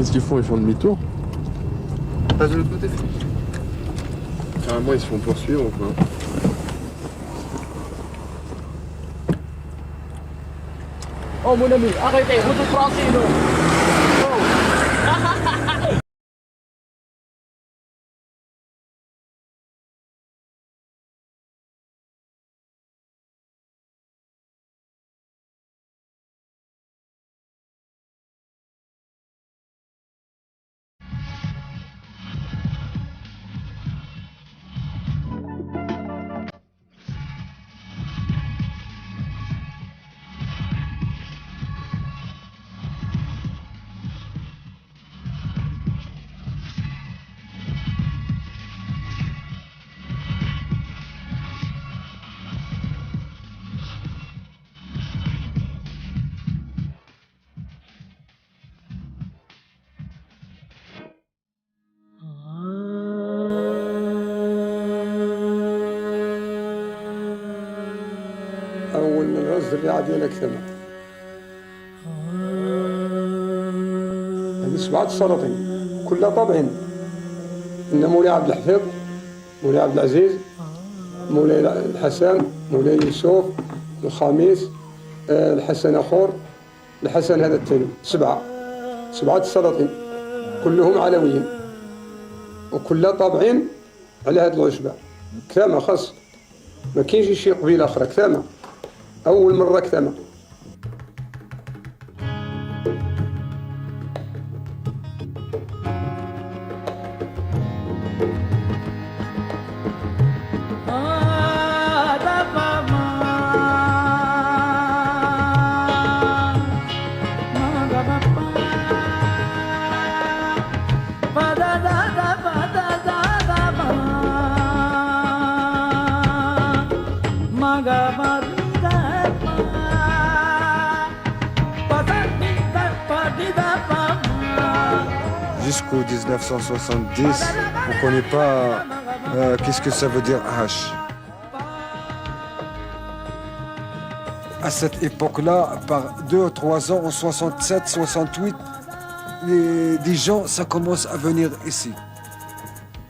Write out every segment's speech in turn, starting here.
Qu'est-ce qu'ils font? Ils font demi-tour? Passe de l'autre côté. Carrément, ils se font poursuivre, quoi. Oh mon ami, arrêtez, vous êtes français, non? أول الزريعة ديالك ثما هذه 7 سلاطين كلها طابعين. إن مولاي عبد الحفيظ، مولاي عبد العزيز، مولاي الحسن، مولاي يوسف، الخميس، الحسن أخور، الحسن هذا الثاني. 7 سلاطين كلهم علويين وكلها طابعين على هذه العشبة كثامة خاص. ما كاينش شي قبيلة أخرى كثامة. أول مرة كثامة. Jusqu'au 1970, on ne connaît pas qu'est-ce que ça veut dire H. À cette époque-là, par 2 ou 3 ans, en 67, 68, des gens, ça commence à venir ici.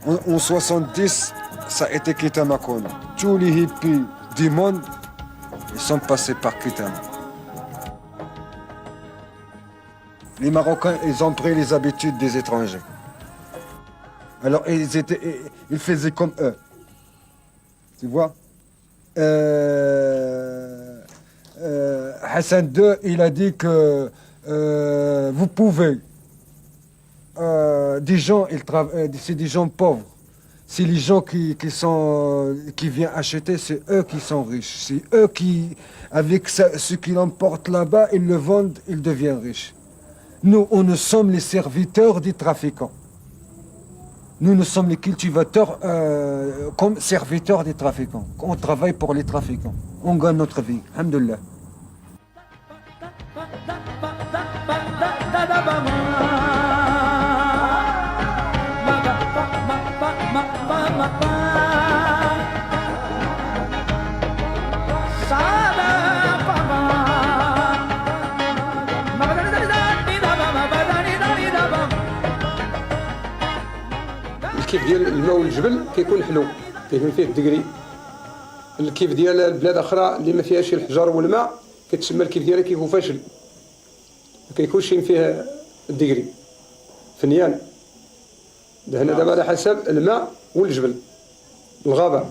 En 70, ça a été Kitamakon. Tous les hippies du monde, ils sont passés par Kitama. Les Marocains, ils ont pris les habitudes des étrangers. Alors, ils faisaient comme eux. Tu vois Hassan II, il a dit que vous pouvez. Des gens, c'est des gens pauvres. C'est les gens qui viennent acheter, c'est eux qui sont riches. C'est eux qui, avec ce qu'ils emportent là-bas, ils le vendent, ils deviennent riches. Nous sommes les serviteurs des trafiquants. Nous sommes les cultivateurs comme serviteurs des trafiquants. On travaille pour les trafiquants. On gagne notre vie. Alhamdulillah. الكيف ديال الماء والجبل كيكون حلو، كيكون فيه الدقري. الكيف ديال البلاد اخرى اللي ما فيهاش الحجر والماء كتسمى الكيف ديالها كيكون فاشل، ما كيكونش فيه الدقري فنيان. هنا دابا على حسب الماء والجبل الغابه.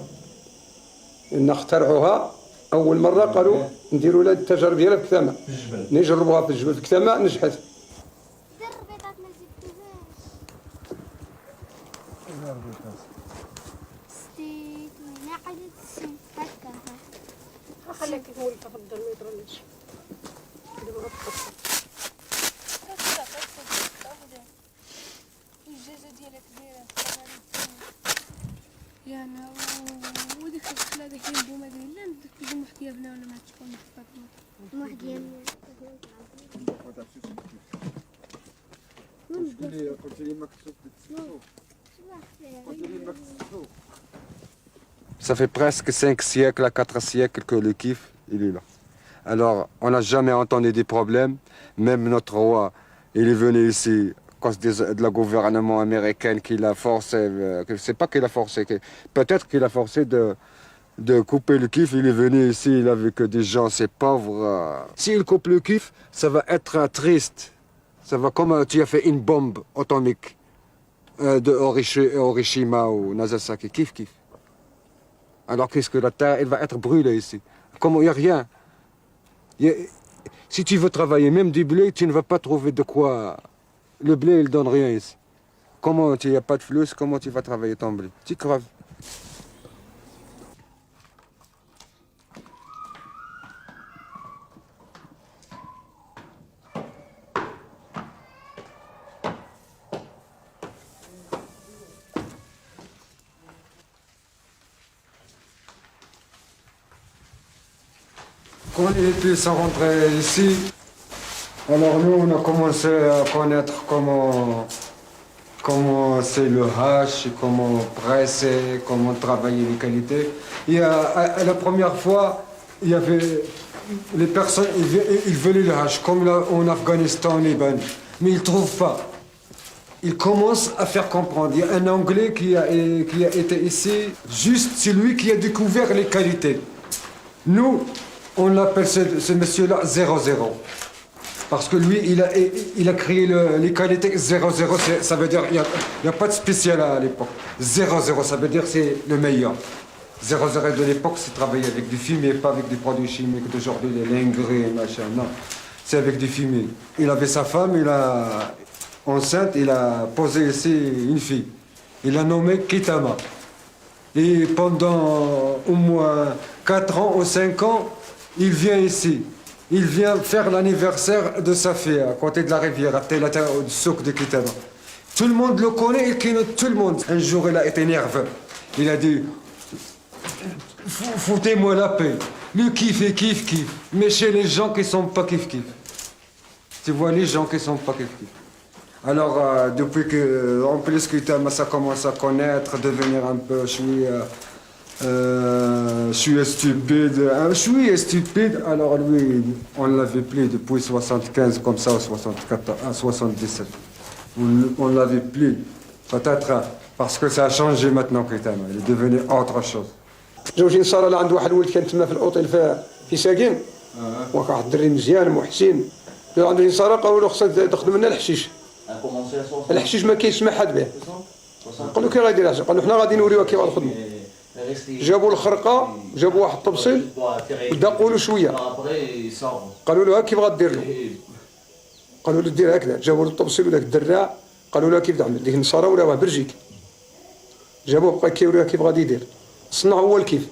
ان اخترعوها اول مره قالوا نديروا لها التجارب ديالها في كثامه، نجربوها في الجبل في كثامه نجحت. خليك تقول تفضل ما يضرنيش دابا غتقطع الجازه ديالها كبيره يا انا وديك الخلا داك البومه ديال لا ديك البومه حكايه بنا ولا ما تكون فاطمه واحد ديال Ça fait presque 5 siècles à 4 siècles que le kiff, il est là. Alors, on n'a jamais entendu des problèmes. Même notre roi, il est venu ici cause de la gouvernement américain qui l'a forcé, c'est pas qu'il a forcé, peut-être qu'il a forcé de couper le kiff. Il est venu ici, il a vu que des gens, c'est pauvre. S'il coupe le kiff, ça va être triste. Ça va comme tu as fait une bombe atomique de Hiroshima ou Nagasaki, kiff. Alors qu'est-ce que la terre, elle va être brûlée ici. Comme il n'y a rien. Si tu veux travailler même du blé, tu ne vas pas trouver de quoi. Le blé, il ne donne rien ici. Comment tu n'as pas de flux, comment tu vas travailler ton blé? Tu creves. Quand les pays sont rentrés ici, alors nous on a commencé à connaître comment c'est le hache, comment presser, comment travailler les qualités. Et la première fois, il y avait les personnes, ils veulent le hache, comme là, en Afghanistan, en Liban, mais ils ne trouvent pas. Ils commencent à faire comprendre. Il y a un Anglais qui a été ici, juste c'est lui qui a découvert les qualités. Nous, on l'appelle ce monsieur-là 00. Parce que lui, il a créé les qualités 00. Ça veut dire qu'il n'y a pas de spécial à l'époque. 00, ça veut dire c'est le meilleur. 00 de l'époque, c'est travailler avec du fumier, pas avec des produits chimiques d'aujourd'hui, les engrais, machin. Non, c'est avec du fumier. Il avait sa femme, enceinte, il a posé ici une fille. Il l'a nommée Kitama. Et pendant au moins 4 ans ou 5 ans, il vient ici. Il vient faire l'anniversaire de sa fille à côté de la rivière, à Telata, au souk de Kitama. Tout le monde le connaît, il connaît tout le monde. Un jour, il a été nerveux. Il a dit, foutez-moi la paix. Le kiff est kiff. Mais chez les gens qui ne sont pas kiff. Tu vois, les gens qui ne sont pas kiff. Alors, depuis que, en plus, Kitama, ça commence à connaître, devenir un peu, je suis stupide, alors lui, on ne l'avait plus depuis 75, comme ça, 74, 77. On ne l'avait plus. Peut-être parce que ça a changé maintenant, Kitama. Il est devenu autre chose. زوجي نصارى اللي عنده واحد الولد كان تما في الاوتيل في ساكن وكان واحد الدري مزيان محسن اللي عنده نصارى قالوا له خصك تاخذ منا الحشيش الحشيش ما كيسمح حد به قال له كي غادي يدير قال له حنا غادي نوريوك كيف غنخدموا جابوا الخرقه جابوا واحد الطبسيل وداقوا له شويه قالوا له ها كيف غدير له قالوا له دير هكذا جابوا له الطبسيل وداك الدراع قالوا له كيف تعمل ديك النصارى وراوها برجيك جابوه بقى كيوريوه كيف غادي يدير صنع هو الكيف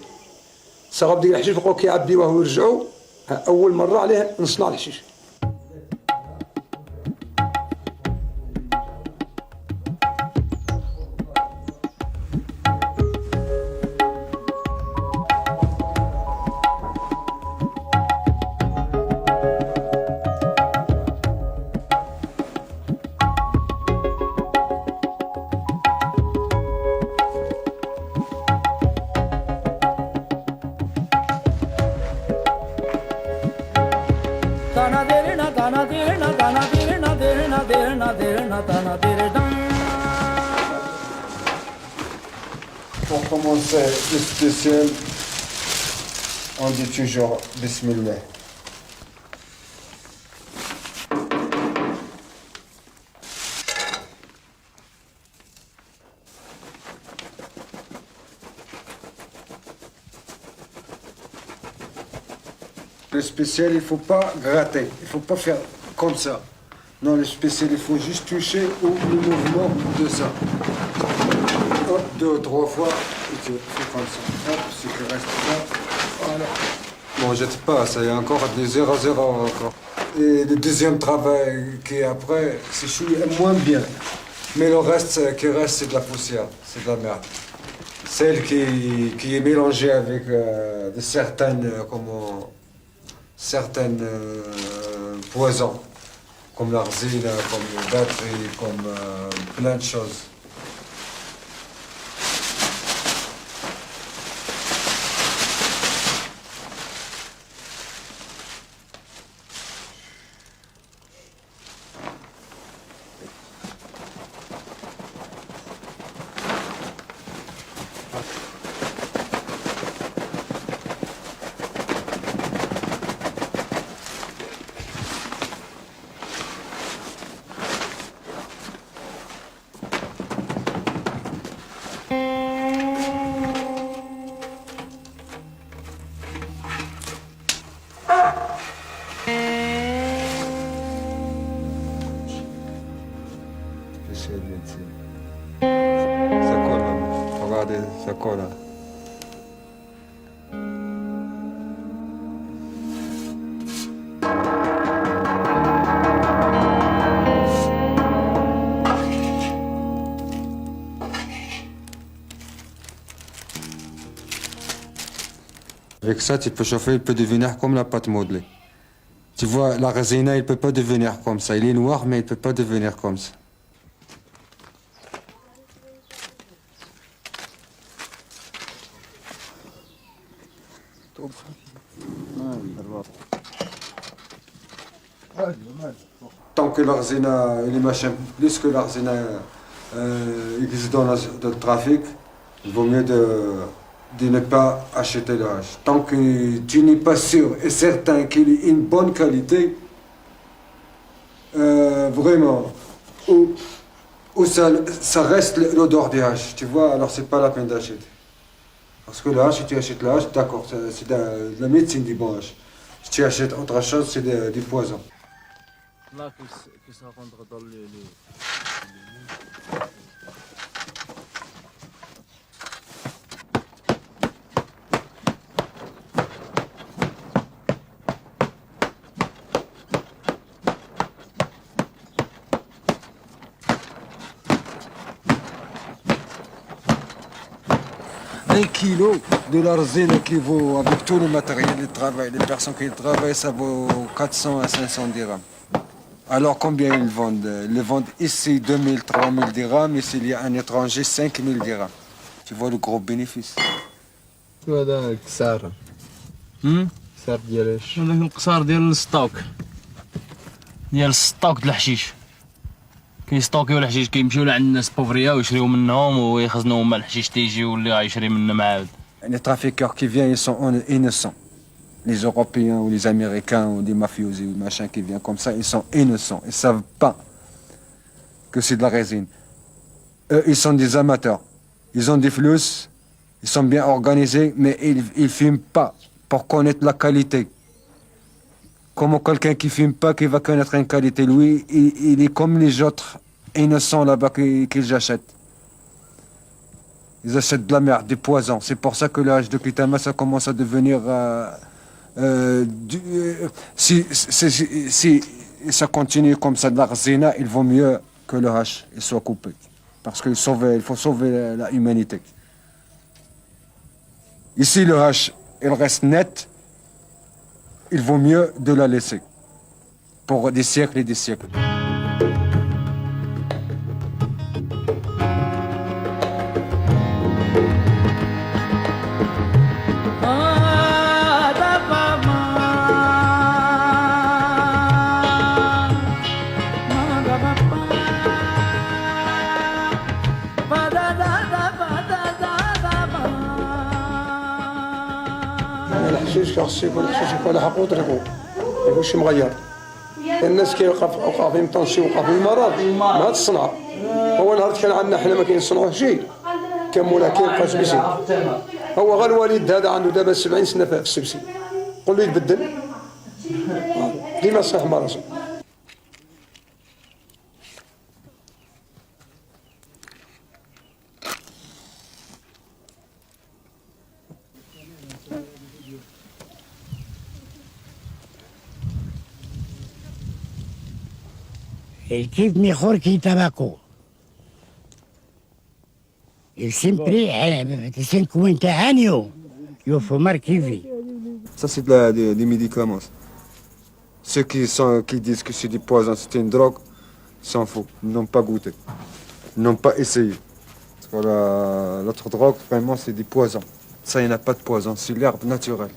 صغب ديال الحشيش بقاو كيعبيوه ويرجعوا اول مره عليه نصنع الحشيش Pour commencer le spécial, on dit toujours Bismillah. Le spécial, il ne faut pas gratter, il ne faut pas faire comme ça. Non, le spécial, il faut juste toucher au mouvement de ça. Hop, 2 ou 3 fois, et tu fais comme ça. Hop, ce qui reste là, voilà. Bon, jette pas, ça y est encore des 0-0 encore. Et le deuxième travail qui est après, c'est moins bien. Mais le reste qui reste, c'est de la poussière, c'est de la merde. Celle qui est mélangée avec de certaines poisons, comme l'arsine, comme le batterie, comme plein de choses. c'est bien ici. Ça colle, hein. Regardez, ça colle. Hein. Avec ça, tu peux chauffer, il peut devenir comme la pâte modelée. Tu vois, la résina, il ne peut pas devenir comme ça. Il est noir, mais il ne peut pas devenir comme ça. Tant que l'arzena, les machins, plus que l'arzena existe dans le trafic, il vaut mieux de ne pas acheter le hache. Tant que tu n'es pas sûr et certain qu'il est une bonne qualité, vraiment, où ça reste l'odeur des haches, tu vois, alors c'est pas la peine d'acheter. Parce que le hache, si tu achètes le hache, d'accord, c'est de la médecine du bon hache. Si tu achètes autre chose, c'est du poison. Là, que ça rentre dans le... Un kilo de l'arzine qui vaut, avec tout le matériel de travail, les personnes qui travaillent, ça vaut 400 à 500 dirhams. Alors combien ils vendent? Ils le vendent ici 2000, 3000 dirhams, ici il y a un étranger 5000 dirhams. Tu vois le gros bénéfice. شنو هذا الكسار الكسار ديال هذاك القصار ديال الستوك ديال الستوك د الحشيش كيستوكيو الحشيش كيمشيو لعند الناس بوفريا ويشريو منهم ويخزنوا هما الحشيش تيجي واللي غيشري منهم عاود. Les trafiqueurs qui viennent, ils sont innocents. Les Européens ou les Américains ou les mafiosi ou machin qui viennent comme ça, ils sont innocents. Ils ne savent pas que c'est de la résine. Eux, ils sont des amateurs. Ils ont des flux, ils sont bien organisés, mais ils ne fument pas pour connaître la qualité. Comment quelqu'un qui ne fume pas, qui va connaître une qualité, lui, il est comme les autres innocents là-bas qu'ils achètent. Ils achètent de la merde, des poisons. C'est pour ça que l'âge de Kitama, ça commence à devenir... si ça continue comme ça de l'arzena, il vaut mieux que le hache soit coupé. Parce qu'il faut sauver l'humanité. Ici, le hache, il reste net. Il vaut mieux de la laisser. Pour des siècles et des siècles. الحشيش خاص يكون الحشيش يكون حقو طريقو ما يكونش مغير. الناس كيوقع فيهم طنشي وقع فيهم مرض ما هاد الصنعه. هو نهار كان عندنا حنا ما كينصنعوه شيء كمولا كيبقى سبسي. هو غير الوالد هذا عنده دابا 70 سنه في السبسي. قول له يتبدل ديما صحيح مع راسو. El kif mejor que el tabaco. El siempre, 50 años, yo fumar kifi. Ça, c'est des médicaments. Ceux qui disent que c'est du poison, c'est une drogue, s'en foutent. Ils n'ont pas goûté. Ils n'ont pas essayé. Parce que l'autre drogue, vraiment, c'est du poison. Ça, il n'y a pas de poison. C'est l'herbe naturelle.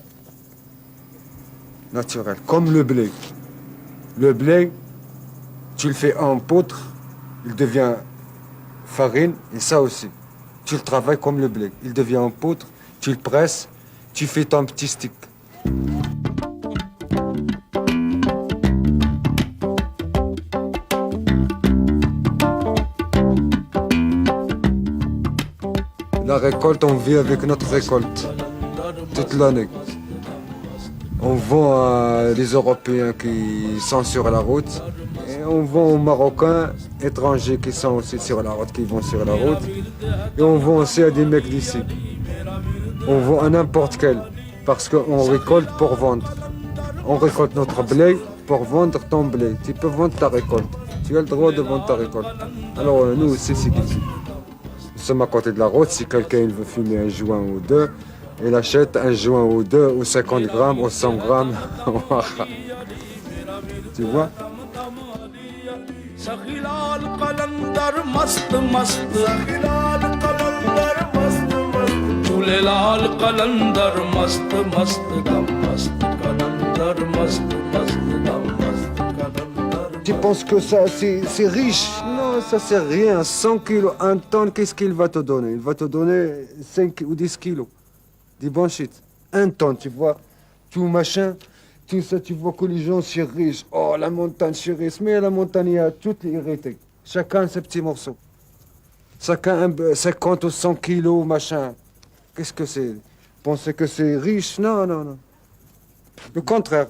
Naturelle. Comme le blé. Le blé, tu le fais en poudre, il devient farine, et ça aussi. Tu le travailles comme le blé. Il devient en poudre, tu le presses, tu fais ton petit stick. La récolte, on vit avec notre récolte toute l'année. On vend à les Européens qui sont sur la route et on vend aux Marocains étrangers qui sont aussi sur la route, qui vont sur la route. Et on vend aussi à des mecs d'ici. On vend à n'importe quel. Parce qu'on récolte pour vendre. On récolte notre blé pour vendre ton blé. Tu peux vendre ta récolte. Tu as le droit de vendre ta récolte. Alors nous aussi, c'est qu'ici. Nous sommes à côté de la route. Si quelqu'un veut fumer un joint ou deux, il achète un joint ou deux, ou 50 grammes, ou 100 grammes. Tu vois? Tu penses que ça, c'est riche? Non, ça c'est rien. 100 kilos, 1 tonne, qu'est-ce qu'il va te donner? Il va te donner 5 ou 10 kilos. Des bons shit. 1 tonne, tu vois. Tout machin, tout ça, tu vois que les gens sont riches. Oh, la montagne, c'est riche. Mais la montagne, il y a tout hérité. Chacun ses petits morceaux. Chacun 50 ou 100 kilos, machin. Qu'est-ce que c'est? Pensez que c'est riche? Non, non, non. Le contraire.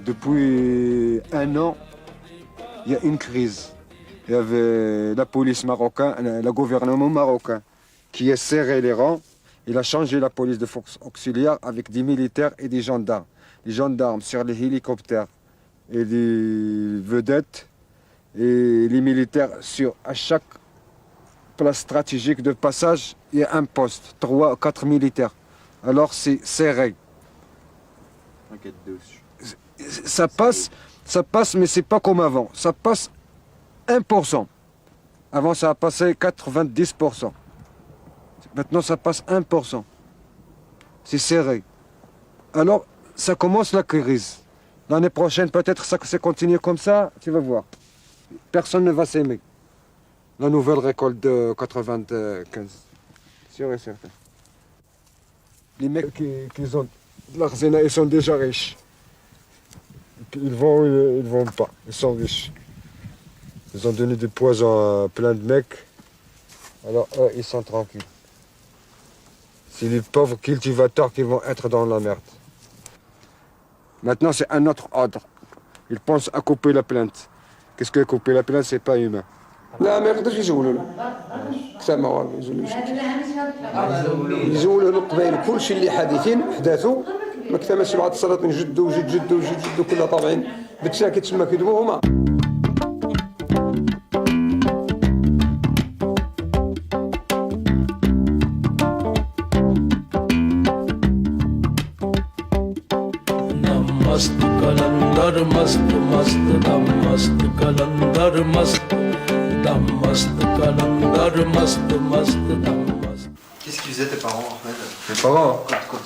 Depuis 1 an, il y a une crise. Il y avait la police marocaine, le gouvernement marocain qui a serré les rangs. Il a changé la police de force auxiliaire avec des militaires et des gendarmes. Les gendarmes sur les hélicoptères et les vedettes et les militaires à chaque place stratégique de passage, il y a un poste, 3 ou 4 militaires. Alors c'est serré. Ça passe, mais c'est pas comme avant. Ça passe 1%. Avant, ça a passé 90%. Maintenant, ça passe 1%. C'est serré. Alors, ça commence la crise. L'année prochaine, peut-être ça continue comme ça, tu vas voir. Personne ne va s'aimer. La nouvelle récolte de 95. Sûr et certain. Les mecs qui ont de l'argent, ils sont déjà riches. Ils vont pas, ils sont riches. Ils ont donné du poison à plein de mecs, alors eux, ils sont tranquilles. C'est les pauvres cultivateurs qui vont être dans la merde. Maintenant, c'est un autre ordre. Ils pensent à couper la plainte. Qu'est-ce que couper la plainte, c'est pas humain. لا ما يقدرش يزولوا له حتى ما يزولوش يزولوا له القبائل كلشي اللي حادثين احداثوا ما كتماش بعض السلاطين جدوا كلها طابعين بالتشا كيتسمى كيدبوا هما मस्त कलंदर मस्त मस्त दम मस्त कलंदर मस्त दम मस्त कलंदर मस्त मस्त दम मस्त. Qu'est-ce qu'ils faisaient tes parents, Ahmed? Mes parents,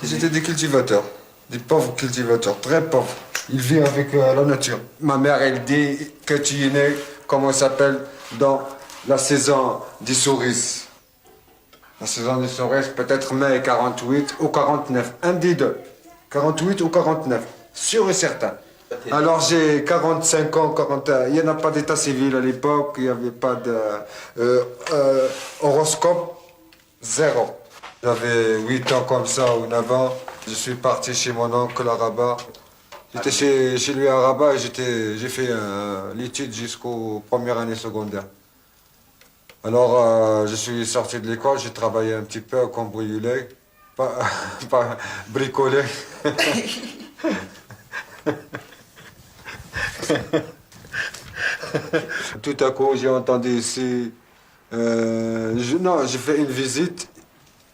ils étaient des cultivateurs, des pauvres cultivateurs, très pauvres. Ils vivent avec la nature. Ma mère, elle dit que tu es né, comment ça s'appelle, dans la saison des cerises. La saison des cerises, peut-être mai 48 ou 49, un des deux. 48 ou 49, sûr et certain. Alors j'ai 45 ans, 40 ans. Il n'y en a pas d'état civil à l'époque, il n'y avait pas de horoscope, zéro. J'avais 8 ans comme ça ou 9 ans. Je suis parti chez mon oncle à Rabat. J'étais chez lui à Rabat et j'ai fait l'étude jusqu'aux premières années secondaires. Alors, je suis sorti de l'école, j'ai travaillé un petit peu à cambrioler, pas bricoler. Tout à coup, j'ai entendu ici. Non, j'ai fait une visite.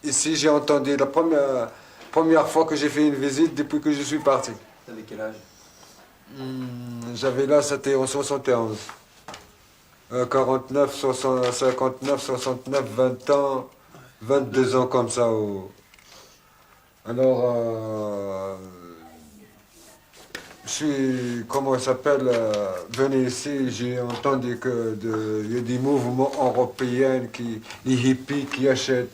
Ici, j'ai entendu la première fois que j'ai fait une visite depuis que je suis parti. T'avais quel âge? J'avais là, c'était en 71. 49, 60, 59, 69, 20 ans, 22 ans comme ça. Alors, je suis, comment ça s'appelle, venu ici, j'ai entendu qu'il y a des mouvements européens, les hippies qui achètent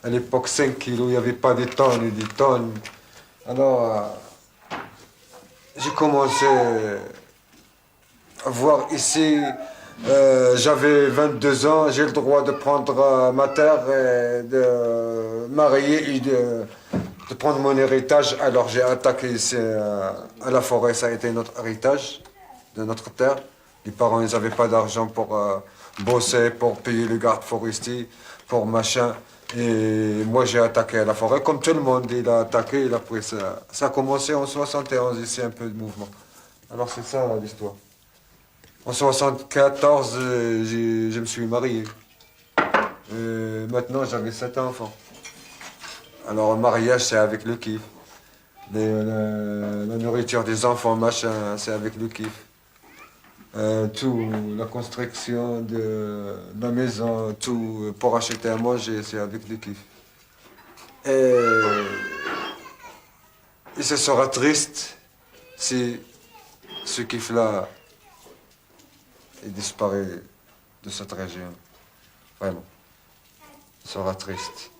à l'époque 5 kilos, il n'y avait pas des tonnes et des tonnes. Alors, j'ai commencé à voir ici, j'avais 22 ans, j'ai le droit de prendre ma terre, et de marier et de prendre mon héritage. Alors j'ai attaqué ici à la forêt, ça a été notre héritage de notre terre. Les parents, ils n'avaient pas d'argent pour bosser, pour payer le garde forestier, pour machin. Et moi j'ai attaqué à la forêt, comme tout le monde, il a attaqué, il a pris ça. Ça a commencé en 71, ici un peu de mouvement. Alors c'est ça l'histoire. En 74, je me suis marié. Maintenant j'avais 7 enfants. Alors le mariage c'est avec le kiff. La nourriture des enfants, machin, c'est avec le kiff. Tout, la construction de la maison, tout pour acheter à manger, c'est avec le kiff. Et ce sera triste si ce kiff-là disparaît de cette région. Vraiment. Ce sera triste.